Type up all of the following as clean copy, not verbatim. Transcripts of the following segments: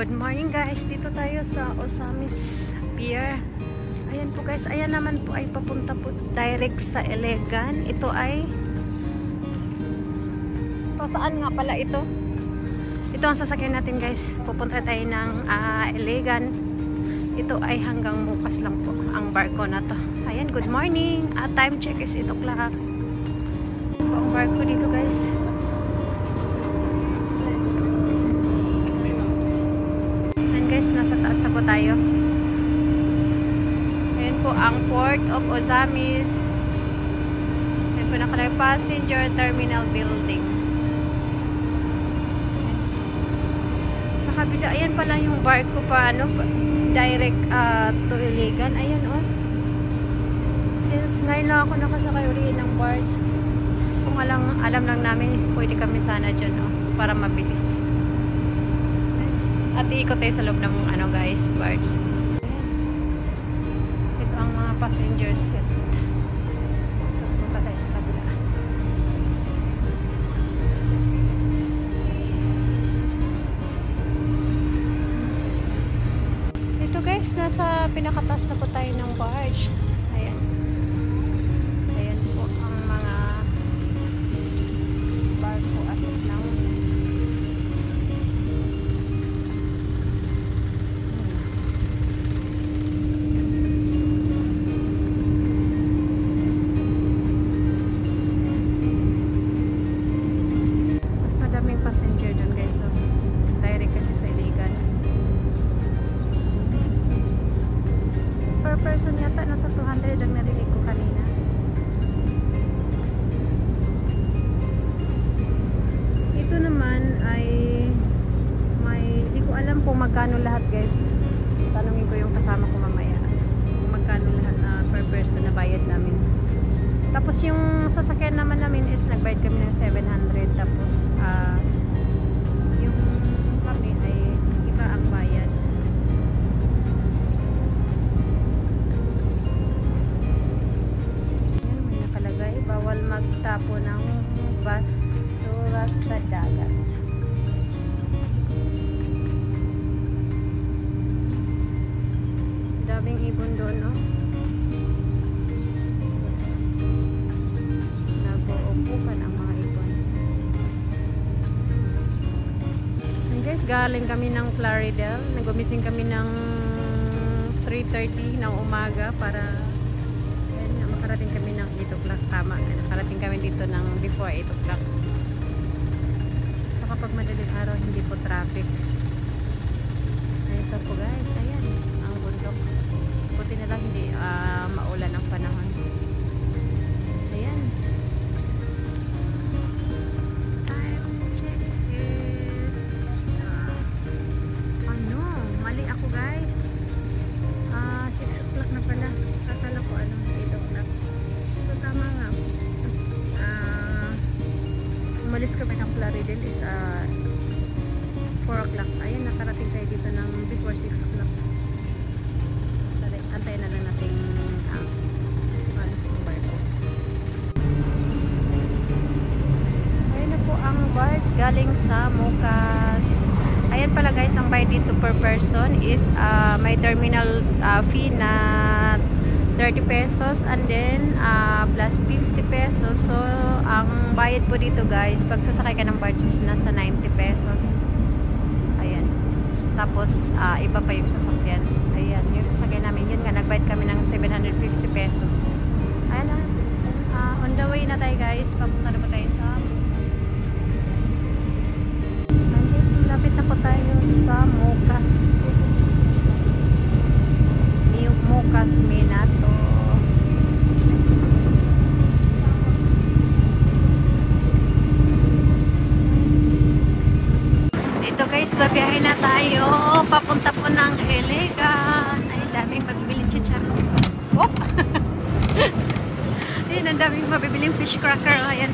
Good morning guys, dito tayo sa Osamis Pier. Ayan po guys, ayan naman po ay papunta po direct sa Iligan. Ito ay saan nga pala ito? Ito ang sasakyan natin guys. Pupunta tayo ng Iligan. Ito ay hanggang bukas lang po ang barko na to. Ayan, good morning. Time check is 8 o'clock. Ang barko dito guys. Nasa taas na po tayo. Ayan po ang Port of Osamis. Ayan po nakalagay Passenger Terminal Building. Sa kabila, ayan pala yung barko pa, ano, direct to Iligan. Ayan oh. Since ngayon lang ako nakasakay uli ng barge. Kung alam lang namin, pwede kami sana dyan oh, para mabilis. At iikot tayo sa loob ng ano guys, barge. Ito ang mga passenger seat. Tapos punta tayo sa kabila. Ito guys, nasa pinakataas na po tayo ng barge. Ayan. Ayan po ang mga barko as of now. Passenger doon guys, so direct kasi sa Iligan. Per person yata nasa 200 ang narinig ko kanina. Ito naman ay may, di ko alam kung magkano lahat guys. Tanungin ko yung kasama ko mamaya kung magkano lahat per person na bayad namin. Tapos yung sasakyan naman namin is nagbayad kami ng 700. Tapos yung kami ay iba ang bayad. Ayan, may nakalagay, bawal magtapo ng basura sa dagat. Daming ibon doon, no? Guys, galing kami ng Plaridel. Nagumising kami ng 3:30 ng umaga para makarating kami ng 8 o'clock. Tama, nakarating kami dito ng before 8 o'clock. So kapag madaling araw, hindi po traffic. Ito po guys, ayan ang bundok. Buti na lang hindi maulan ang panahon. Ayan. Guys, 6 o'clock na pala. Akala ko 8 o'clock. So tama nga. Umalis kami ng Plaridel is 4 o'clock. Ayan, nakarating tayo dito ng before 6 o'clock. Antayin na lang natin alis ng barko. Ayan na po ang barge galing sa Mucas. Ayan pala guys, ang bayad dito per person is may terminal fee na 30 pesos and then plus 50 pesos. So, ang bayad po dito guys, pag sasakay ka ng barge is nasa 90 pesos. Ayan. Tapos, iba pa yung sasakyan. Ayan, yung sasakyan namin, yun nga, nagbayad kami ng 750 pesos. Ayan na. On the way na tayo guys, papunta na po tayo sa lapit na po tayo sa Mucas. New Mucas, Minato. Ito guys, babiyahin na tayo. Papunta po ng Iligan. Ay, daming mabibiling chicharon. Oh! Ayun, ang daming mabibiling fish cracker. Ayan.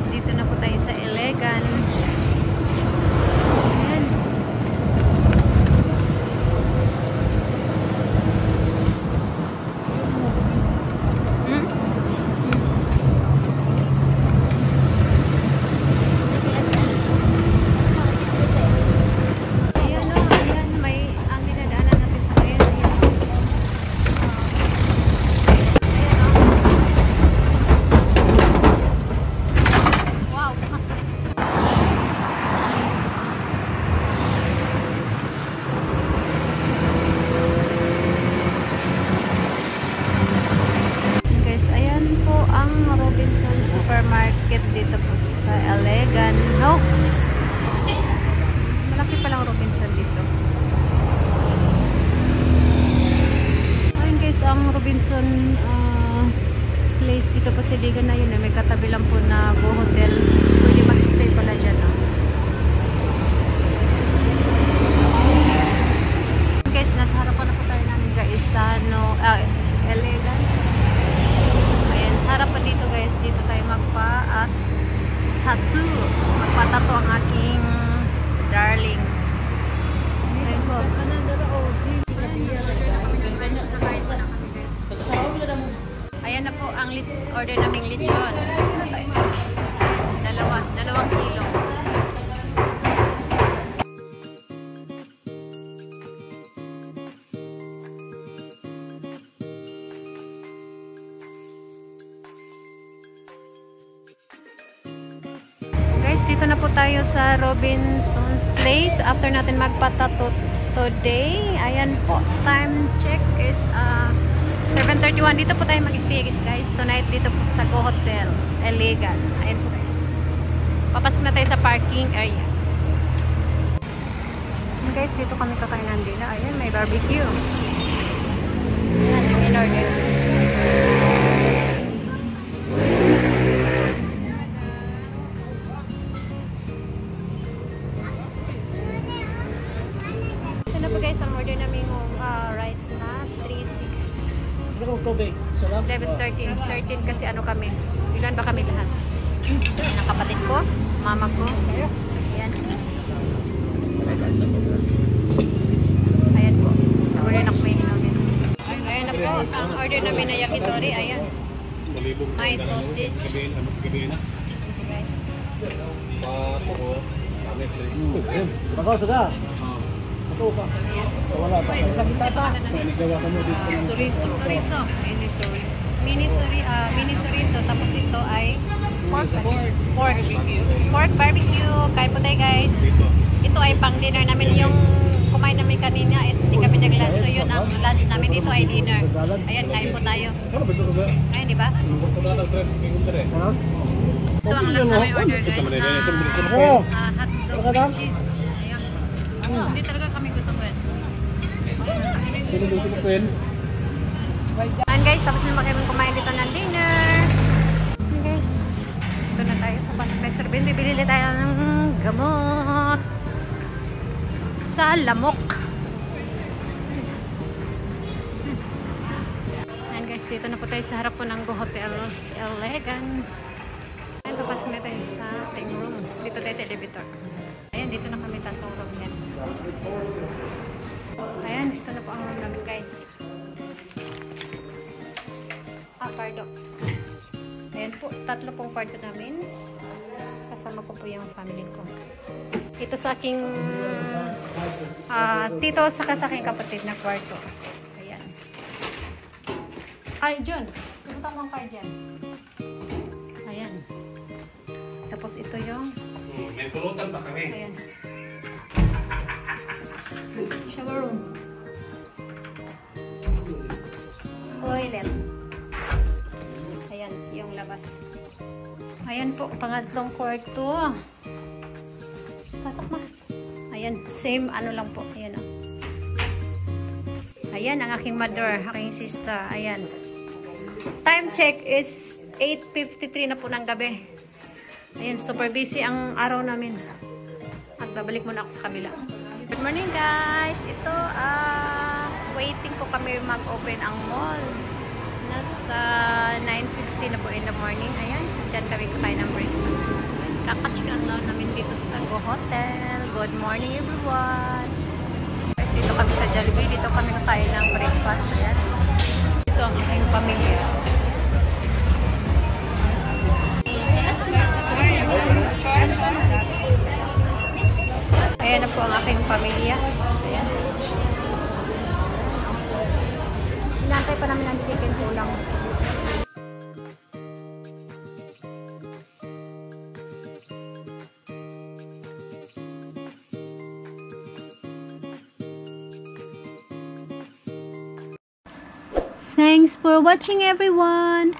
Dito na po tayo sa Iligan. Ayan. market dito po sa Elegan. No? Malaki palang Robinson dito. Ayun guys, ang Robinson place dito po sa Elegan na yun. May katabi lang po na Go Hotel. Pwede mag-stay pala dyan. Guys, nasa harapan na po tayo namin guys sa Elegan. Ayan, sa harapan dito guys, dito tayo tattoo. Magpatato ang aking darling. Ayan po. Ayan na po ang order naming lechon. Dalawang kilo. Guys, dito na po tayo sa Robinson's Place. After natin magpatato today. Ayan po. Time check is 7:31. Dito po tayo mag-stay guys. Tonight dito po sa Go Hotel Elegan. Ayan po guys. Papasok na tayo sa parking area. Ayan guys, dito kami kakain ng dinner. Ayan, may barbecue. Ayan, yung in-order. Guys, ang order namin yung rice na 3-6 11-13 kasi ano kami, ilan ba kami lahat? Ang kapatid ko, mama ko, ayan po, order na ko may hinogin. Ayan na po, ang order namin na yakitori, ayan may sausage guys. Chorizo. Mini chorizo. Tapos ito ay pork barbecue. Kain po tayo guys. Ito ay pang dinner namin. Yung kumain namin kanina is hindi kami nag-lunch. So yun ang lunch namin. Dito ay dinner. Ayan, kain po tayo. Ayan, diba? Ito ang last namin order guys. Hotdog with cheese. Hindi talaga kami gutom guys. Ayan guys, tapos naman kami kumain dito ng dinner. Ayan guys, ito na tayo. Papasok tayo sa Robin. Bibili tayo ng gamot sa lamok. Ayan guys, dito na po tayo sa harap po ng Go Hotel Elegan. Ayan, papasok na tayo sa ating room. Dito tayo sa elevator. Ayan, dito na kami tatulog yan. Ayan, ito na po ang room namin guys. Pardon. Ayan po, 3 pong kwarto namin. Kasama ko po yung family ko. Ito sa aking tito saka sa aking kapatid na kwarto. Ayan. Ay, John. Pumunta mo ang car dyan. Ayan. Tapos ito yung may pulutan pa kami. ayan. Shower room. Toilet. Ayan, yung labas. Ayan po, pangatlong kwarto. Pasok mo. Ayan, same ano lang po. Ayan o. Ayan, ang aking mother, aking sister. Ayan. Time check is 8:53 na po ng gabi. Ayan, super busy ang araw namin. At babalik muna ako sa kabila. Good morning guys! Ito, waiting po kami mag-open ang mall. Nasa 9:50 na po in the morning. Ayan, dyan kami kakain ng breakfast. Kakachikahan lang namin dito sa Go Hotel. Good morning everyone! First, dito kami sa Jollibee. Dito kami kakain ng breakfast. Ayan. Ito ang aking pamilya. Ayan na po ang aking pamilya. Ayan. Inantay pa namin ang chicken kulang. Thanks for watching everyone!